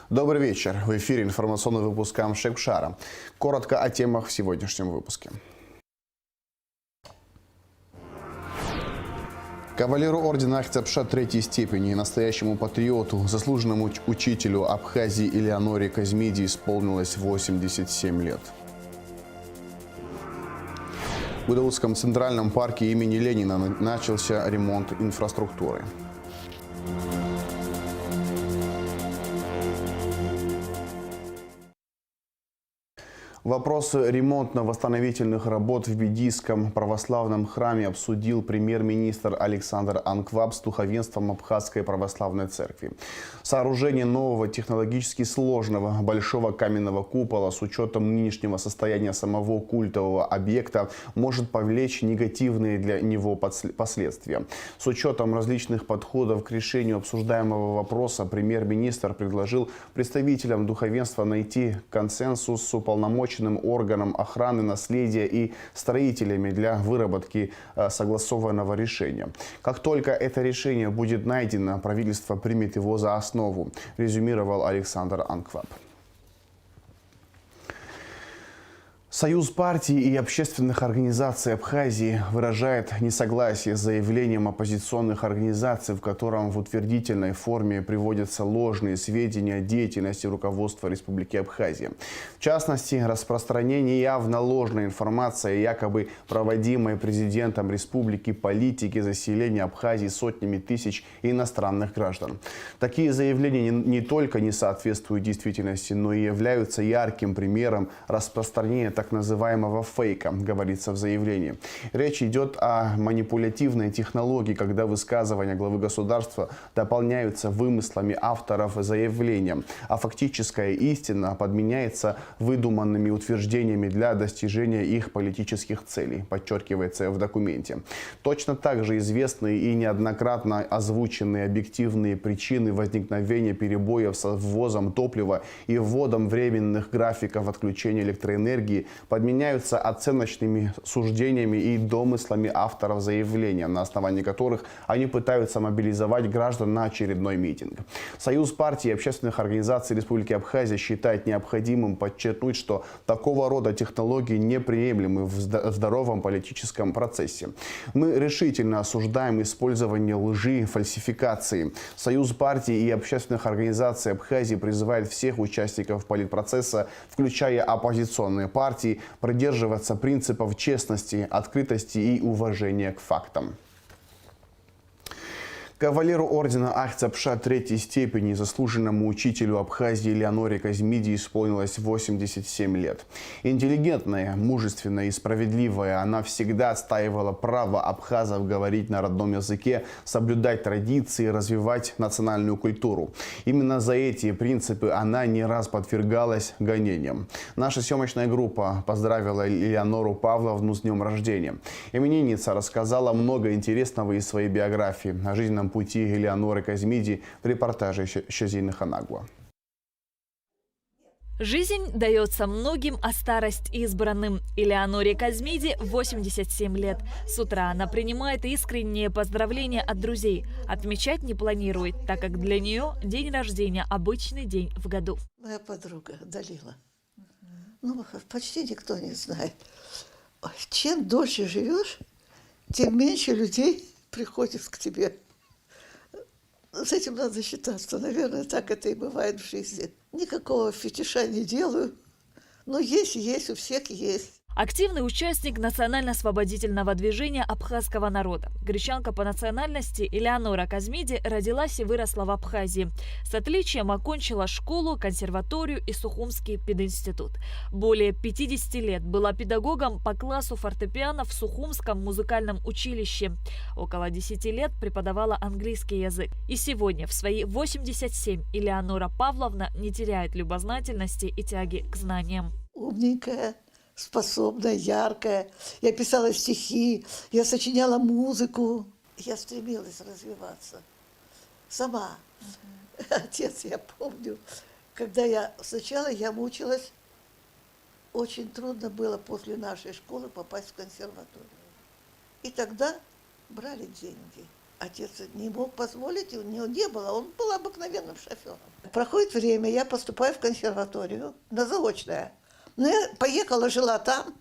Добрый вечер. В эфире информационный выпуск Амшекшара. Коротко о темах в сегодняшнем выпуске. Кавалеру ордена Ахтябша третьей степени, настоящему патриоту, заслуженному учителю Абхазии Элеоноре Казмиди исполнилось 87 лет. В Гудаутском центральном парке имени Ленина начался ремонт инфраструктуры. Вопросы ремонтно-восстановительных работ в Бедийском православном храме обсудил премьер-министр Александр Анкваб с духовенством Абхазской православной церкви. Сооружение нового технологически сложного большого каменного купола с учетом нынешнего состояния самого культового объекта может повлечь негативные для него последствия. С учетом различных подходов к решению обсуждаемого вопроса премьер-министр предложил представителям духовенства найти консенсус с уполномоченным органом охраны наследия и строителями для выработки согласованного решения. Как только это решение будет найдено, правительство примет его за основу, резюмировал Александр Анкваб. Союз партий и общественных организаций Абхазии выражает несогласие с заявлением оппозиционных организаций, в котором в утвердительной форме приводятся ложные сведения о деятельности руководства Республики Абхазия. В частности, распространение явно ложной информации о якобы проводимой президентом республики политике заселения Абхазии сотнями тысяч иностранных граждан. Такие заявления не только не соответствуют действительности, но и являются ярким примером распространения так называемого фейка, говорится в заявлении. Речь идет о манипулятивной технологии, когда высказывания главы государства дополняются вымыслами авторов заявления, а фактическая истина подменяется выдуманными утверждениями для достижения их политических целей, подчеркивается в документе. Точно так же известны и неоднократно озвученные объективные причины возникновения перебоев с ввозом топлива и вводом временных графиков отключения электроэнергии подменяются оценочными суждениями и домыслами авторов заявления, на основании которых они пытаются мобилизовать граждан на очередной митинг. Союз партий и общественных организаций Республики Абхазия считает необходимым подчеркнуть, что такого рода технологии неприемлемы в здоровом политическом процессе. Мы решительно осуждаем использование лжи, фальсификации. Союз партий и общественных организаций Абхазии призывает всех участников политпроцесса, включая оппозиционные партии, придерживаться принципов честности, открытости и уважения к фактам. Кавалеру ордена Ахтябша третьей степени, заслуженному учителю Абхазии Элеоноре Казмиди исполнилось 87 лет. Интеллигентная, мужественная и справедливая, она всегда отстаивала право абхазов говорить на родном языке, соблюдать традиции, развивать национальную культуру. Именно за эти принципы она не раз подвергалась гонениям. Наша съемочная группа поздравила Элеонору Павловну с днем рождения. Именинница рассказала много интересного из своей биографии о жизненном пути Элеоноры Казмиди в репортаже Щазины Ханагуа. Жизнь дается многим, а старость избранным. Элеоноре Казмиди 87 лет. С утра она принимает искренние поздравления от друзей. Отмечать не планирует, так как для нее день рождения – обычный день в году. Моя подруга Далила. Ну, почти никто не знает. Чем дольше живешь, тем меньше людей приходит к тебе. С этим надо считаться. Наверное, так это и бывает в жизни. Никакого фетиша не делаю. Но есть, у всех есть. Активный участник национально-освободительного движения абхазского народа. Гречанка по национальности Элеонора Казмиди родилась и выросла в Абхазии. С отличием окончила школу, консерваторию и Сухумский пединститут. Более 50 лет была педагогом по классу фортепиано в Сухумском музыкальном училище. Около 10 лет преподавала английский язык. И сегодня, в свои 87, Элеонора Павловна не теряет любознательности и тяги к знаниям. Умненькая, способная, яркая. Я писала стихи, я сочиняла музыку. Я стремилась развиваться сама. Отец, я помню, когда сначала я мучилась, очень трудно было после нашей школы попасть в консерваторию. И тогда брали деньги. отец не мог позволить, у него не было, он был обыкновенным шофером. Проходит время, я поступаю в консерваторию на заочное. Но я поехала, жила там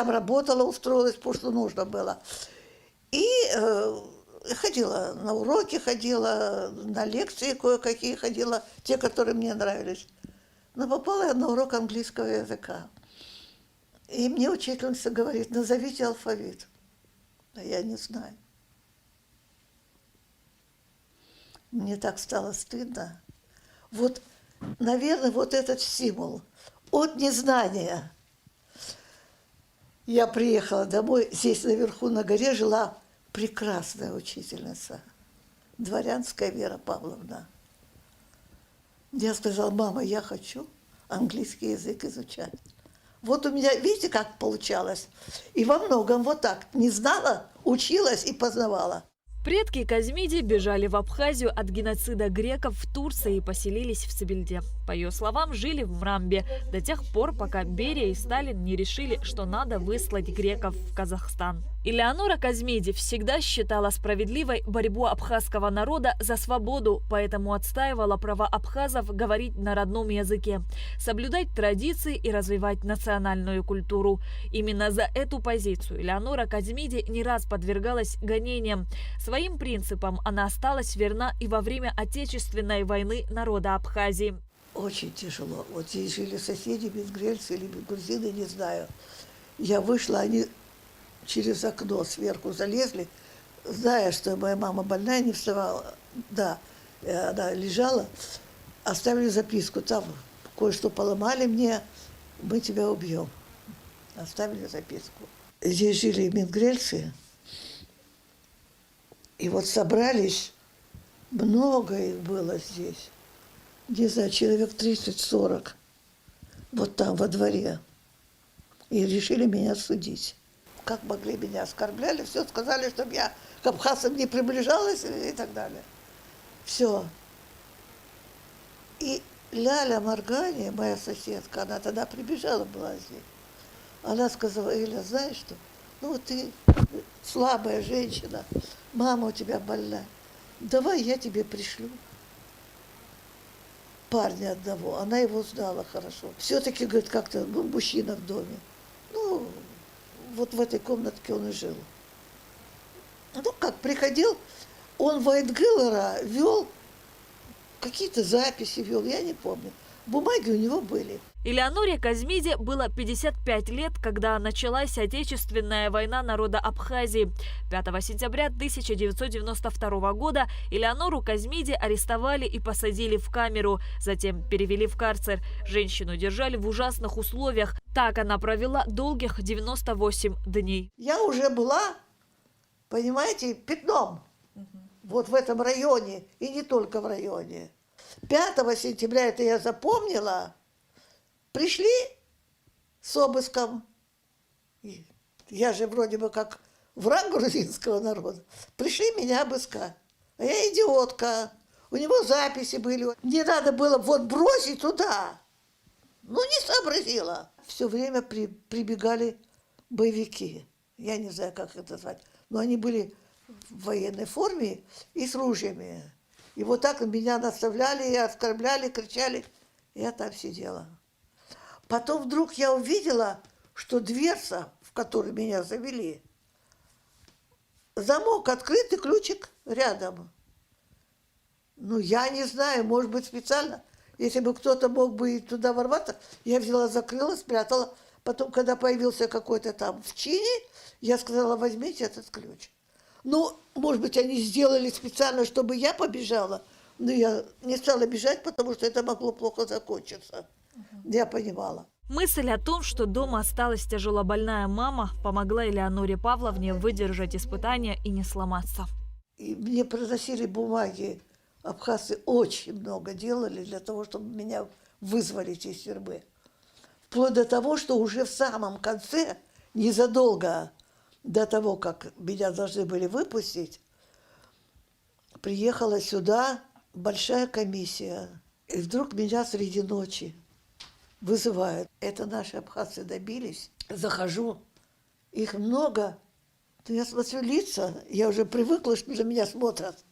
работала, устроилась, потому что нужно было. И ходила на уроки, ходила на лекции кое-какие, ходила, те, которые мне нравились. Но попала я на урок английского языка. И мне учительница говорит, назовите алфавит. А я не знаю. Мне так стало стыдно. Вот, наверное, вот этот стимул от незнания. Я приехала домой, здесь наверху на горе жила прекрасная учительница, дворянская Вера Павловна. Я сказала, мама, я хочу английский язык изучать. Вот у меня, видите, как получалось? И во многом вот так. Не знала, училась и познавала. Предки Казмиди бежали в Абхазию от геноцида греков в Турции и поселились в Сибильде. По ее словам, жили в Мрамбе до тех пор, пока Берия и Сталин не решили, что надо выслать греков в Казахстан. Элеонора Казмиди всегда считала справедливой борьбу абхазского народа за свободу, поэтому отстаивала права абхазов говорить на родном языке, соблюдать традиции и развивать национальную культуру. Именно за эту позицию Элеонора Казмиди не раз подвергалась гонениям. Своим принципам она осталась верна и во время Отечественной войны народа Абхазии. Очень тяжело. Вот здесь жили соседи, бенгрельцы или грузины, не знаю. Я вышла, они через окно сверху залезли, зная, что моя мама больная, не вставала. Да, она лежала, оставили записку. Там кое-что поломали мне, мы тебя убьем. Оставили записку. Здесь жили мингрельцы. И вот собрались, много их было здесь. Не знаю, человек 30-40. Вот там, во дворе. И решили меня судить. Как могли, меня оскорбляли, все сказали, чтобы я к абхазам не приближалась и так далее. Все. И Ляля Маргани, моя соседка, она тогда прибежала, была здесь. Она сказала, Эля, знаешь что, ну вот ты слабая женщина, мама у тебя больная, давай я тебе пришлю парня одного. Она его знала хорошо. Все-таки, говорит, как-то, ну, мужчина в доме. Ну, вот в этой комнатке он и жил. Ну, как, приходил, он Вайтгылера вел, какие-то записи вел, я не помню. Бумаги у него были. Элеоноре Казмиди было 55 лет, когда началась Отечественная война народа Абхазии. 5 сентября 1992 года Элеонору Казмиди арестовали и посадили в камеру, затем перевели в карцер. Женщину держали в ужасных условиях. Так она провела долгих 98 дней. Я уже была, понимаете, пятном. Вот в этом районе, и не только в районе. 5 сентября, это я запомнила, пришли с обыском. Я же вроде бы как враг грузинского народа. Пришли меня обыскать. А я идиотка. У него записи были. Мне надо было вот бросить туда. Ну, не сообразила. Все время прибегали боевики. Я не знаю, как это звать. Но они были в военной форме и с ружьями. И вот так меня наставляли, и оскорбляли, кричали. Я там сидела. Потом вдруг я увидела, что дверца, в которую меня завели, замок открыт и ключик рядом. Ну, я не знаю, может быть, специально. Если бы кто-то мог бы туда ворваться, я взяла, закрыла, спрятала. Потом, когда появился какой-то там в чине, я сказала, возьмите этот ключ. Ну, может быть, они сделали специально, чтобы я побежала, но я не стала бежать, потому что это могло плохо закончиться. Я понимала. Мысль о том, что дома осталась тяжелобольная мама, помогла Элеоноре Павловне выдержать испытания и не сломаться. И мне приносили бумаги. Абхазцы очень много делали для того, чтобы меня вызволить из тюрьмы. Вплоть до того, что уже в самом конце, незадолго до того, как меня должны были выпустить, приехала сюда большая комиссия. И вдруг меня среди ночи вызывают. Это наши абхазцы добились. Захожу, их много, то я смотрю лица, я уже привыкла, что на меня смотрят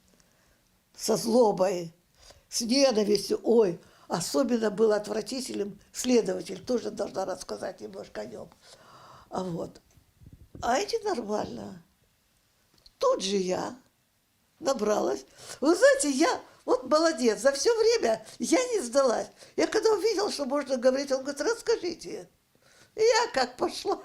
со злобой, с ненавистью. Ой, особенно был отвратителем следователь, тоже должна рассказать немножко о нем. А эти нормально. Тут же я набралась. Вы знаете, я вот молодец, за все время я не сдалась. Я когда увидела, что можно говорить, он говорит, расскажите. И я как пошла.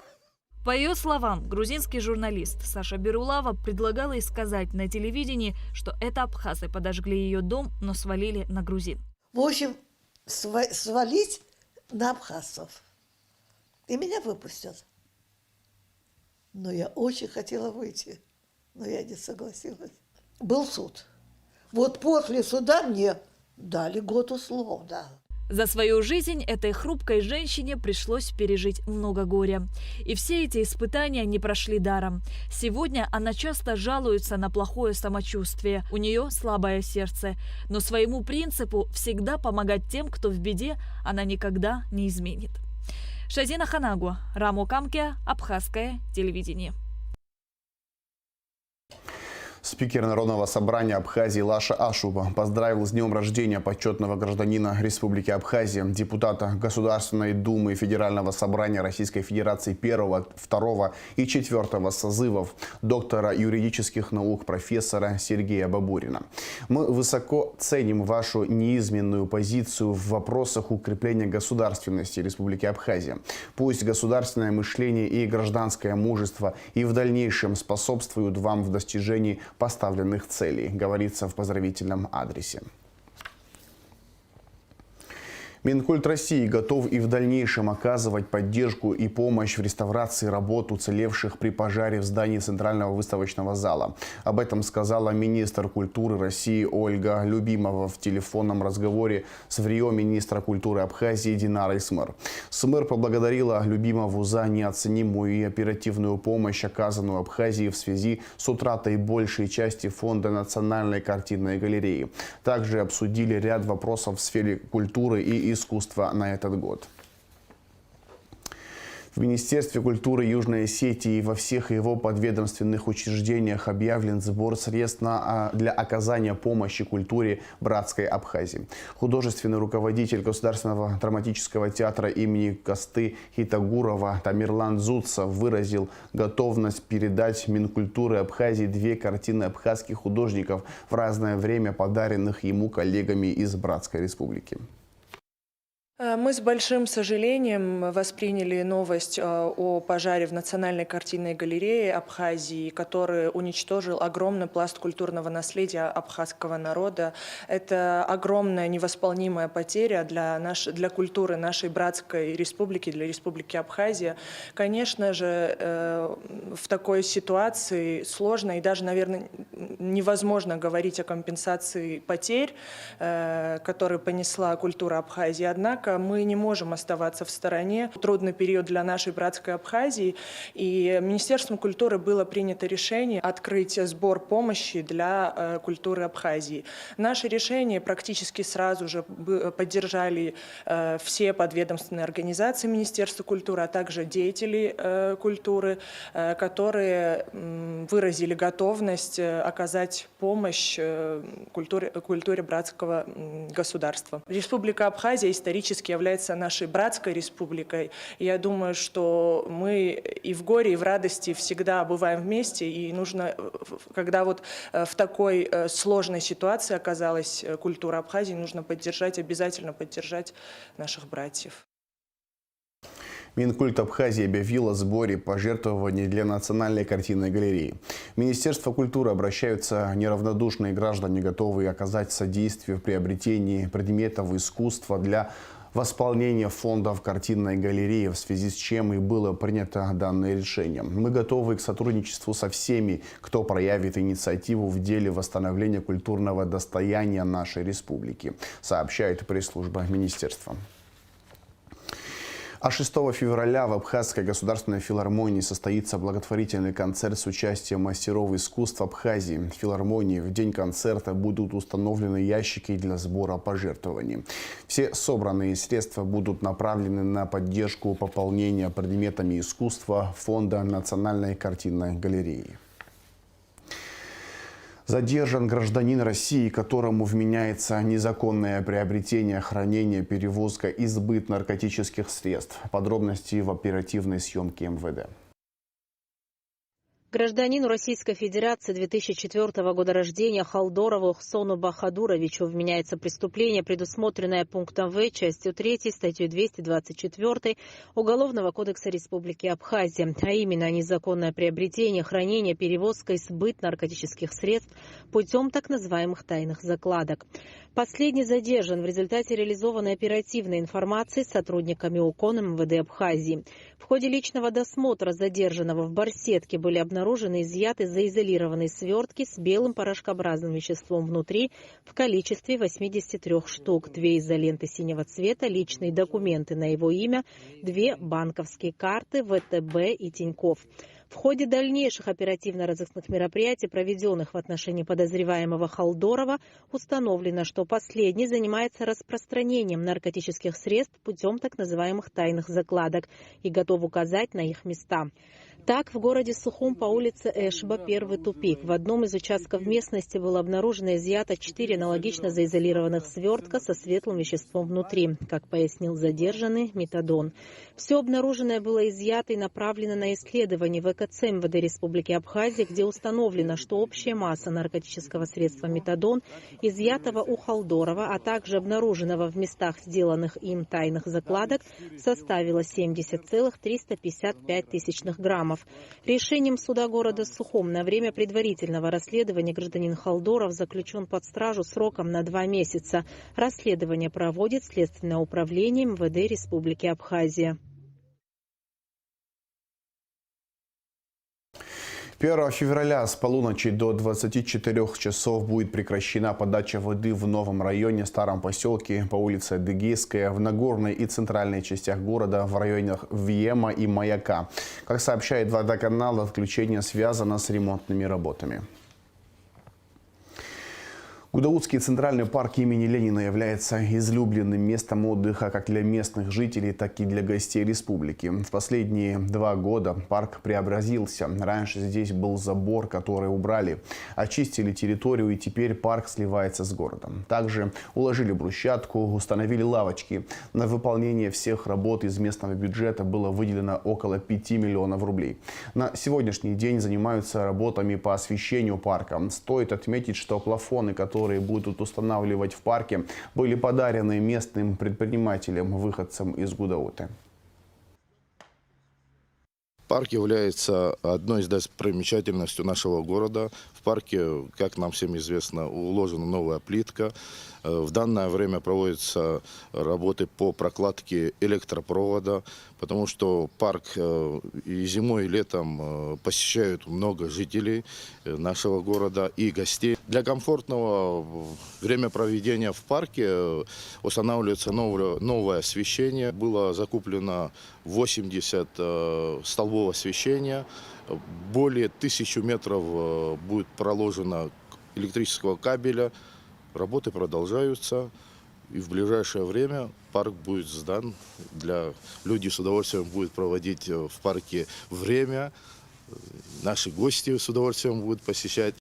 По ее словам, грузинский журналист Саша Берулава предлагала ей сказать на телевидении, что это абхазы подожгли ее дом, но свалили на грузин. В общем, свалить на абхазцев. И меня выпустят. Но я очень хотела выйти, но я не согласилась. Был суд. Вот после суда мне дали год условно. За свою жизнь этой хрупкой женщине пришлось пережить много горя. И все эти испытания не прошли даром. Сегодня она часто жалуется на плохое самочувствие. У нее слабое сердце. Но своему принципу всегда помогать тем, кто в беде, она никогда не изменит. Шазина Ханагу, Рамо Камке, Абхазское телевидение. Спикер Народного собрания Абхазии Лаша Ашуба поздравил с днем рождения почетного гражданина Республики Абхазия, депутата Государственной Думы Федерального собрания Российской Федерации 1, 2 и 4 созывов, доктора юридических наук профессора Сергея Бабурина. Мы высоко ценим вашу неизменную позицию в вопросах укрепления государственности Республики Абхазия. Пусть государственное мышление и гражданское мужество и в дальнейшем способствуют вам в достижении поставленных целей, говорится в поздравительном адресе. Минкульт России готов и в дальнейшем оказывать поддержку и помощь в реставрации работ уцелевших при пожаре в здании Центрального выставочного зала. Об этом сказала министр культуры России Ольга Любимова в телефонном разговоре с врио-министра культуры Абхазии Динарой Смыр. Смыр поблагодарила Любимову за неоценимую и оперативную помощь, оказанную Абхазии в связи с утратой большей части фонда Национальной картинной галереи. Также обсудили ряд вопросов в сфере культуры и искусства на этот год. В Министерстве культуры Южной Осетии и во всех его подведомственных учреждениях объявлен сбор средств для оказания помощи культуре братской Абхазии. Художественный руководитель Государственного драматического театра имени Косты Хитагурова Тамерлан Зуцев выразил готовность передать Минкультуры Абхазии 2 картины абхазских художников в разное время, подаренных ему коллегами из Братской Республики. Мы с большим сожалением восприняли новость о пожаре в Национальной картинной галерее Абхазии, который уничтожил огромный пласт культурного наследия абхазского народа. Это огромная невосполнимая потеря для культуры нашей братской республики, для Республики Абхазия. Конечно же, в такой ситуации сложно и даже, наверное, невозможно говорить о компенсации потерь, которые понесла культура Абхазии. Однако мы не можем оставаться в стороне. Трудный период для нашей братской Абхазии, и Министерством культуры было принято решение открыть сбор помощи для культуры Абхазии. Наше решение практически сразу же поддержали все подведомственные организации Министерства культуры, а также деятели культуры, которые выразили готовность оказать помощь культуре братского государства. Республика Абхазия исторически является нашей братской республикой. Я думаю, что мы и в горе, и в радости всегда бываем вместе. И нужно, когда вот в такой сложной ситуации оказалась культура Абхазии, нужно обязательно поддержать наших братьев. Минкульт Абхазии объявил о сборе пожертвований для Национальной картинной галереи. В Министерство культуры обращаются неравнодушные граждане, готовые оказать содействие в приобретении предметов искусства для восполнения фондов картинной галереи, в связи с чем и было принято данное решение. Мы готовы к сотрудничеству со всеми, кто проявит инициативу в деле восстановления культурного достояния нашей республики, сообщает пресс-служба министерства. А 6 февраля в Абхазской государственной филармонии состоится благотворительный концерт с участием мастеров искусств Абхазии. В филармонии в день концерта будут установлены ящики для сбора пожертвований. Все собранные средства будут направлены на поддержку пополнения предметами искусства фонда Национальной картинной галереи. Задержан гражданин России, которому вменяется незаконное приобретение, хранение, перевозка и сбыт наркотических средств. Подробности в оперативной съемке МВД. Гражданину Российской Федерации 2004 года рождения Халдорову Хсону Бахадуровичу вменяется преступление, предусмотренное пунктом В, частью 3, статьей 224 Уголовного кодекса Республики Абхазия, а именно незаконное приобретение, хранение, перевозка и сбыт наркотических средств путем так называемых тайных закладок. Последний задержан в результате реализованной оперативной информации с сотрудниками УКОН МВД Абхазии. В ходе личного досмотра задержанного в барсетке были обнаружены изъяты заизолированные свертки с белым порошкообразным веществом внутри в количестве 83 штук, 2 изоленты синего цвета, личные документы на его имя, 2 банковские карты ВТБ и Тинькофф. В ходе дальнейших оперативно-розыскных мероприятий, проведенных в отношении подозреваемого Халдорова, установлено, что последний занимается распространением наркотических средств путем так называемых тайных закладок и готов указать на их места. Так, в городе Сухум по улице Эшба, первый тупик, в одном из участков местности было обнаружено и изъято 4 аналогично заизолированных свертка со светлым веществом внутри, как пояснил задержанный, метадон. Все обнаруженное было изъято и направлено на исследование в ЭКЦ МВД Республики Абхазия, где установлено, что общая масса наркотического средства метадон, изъятого у Халдорова, а также обнаруженного в местах сделанных им тайных закладок, составила 70,355 тысячных граммов. Решением суда города Сухум на время предварительного расследования гражданин Халдоров заключен под стражу сроком на 2 месяца. Расследование проводит Следственное управление МВД Республики Абхазия. 1 февраля с полуночи до 24 часов будет прекращена подача воды в новом районе, старом поселке по улице Адыгейская, в Нагорной и центральной частях города, в районах Вьема и Маяка. Как сообщает водоканал, отключение связано с ремонтными работами. Гудаутский центральный парк имени Ленина является излюбленным местом отдыха как для местных жителей, так и для гостей республики. В последние 2 года парк преобразился. Раньше здесь был забор, который убрали, очистили территорию, и теперь парк сливается с городом. Также уложили брусчатку, установили лавочки. На выполнение всех работ из местного бюджета было выделено около 5 миллионов рублей. На сегодняшний день занимаются работами по освещению парка. Стоит отметить, что плафоны, которые будут устанавливать в парке, были подарены местным предпринимателям, выходцам из Гудаута. Парк является одной из достопримечательностей нашего города. В парке, как нам всем известно, уложена новая плитка. В данное время проводятся работы по прокладке электропровода, потому что парк и зимой, и летом посещают много жителей нашего города и гостей. Для комфортного времяпроведения в парке устанавливается новое освещение. Было закуплено 80 столбов освещения. Более 1000 метров будет проложено электрического кабеля. Работы продолжаются, и в ближайшее время парк будет сдан. Люди с удовольствием будут проводить в парке время. Наши гости с удовольствием будут посещать.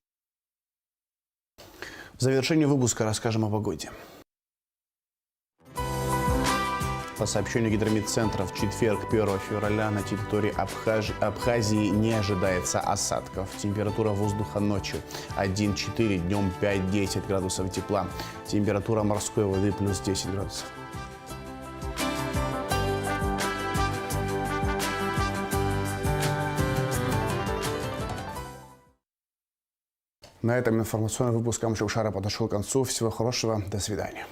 В завершении выпуска расскажем о погоде. По сообщению Гидрометцентра, в четверг, 1 февраля, на территории Абхазии не ожидается осадков. Температура воздуха ночью 1-4, днем 5-10 градусов тепла. Температура морской воды плюс 10 градусов. На этом информационный выпуск Камчукшара подошел к концу. Всего хорошего, до свидания.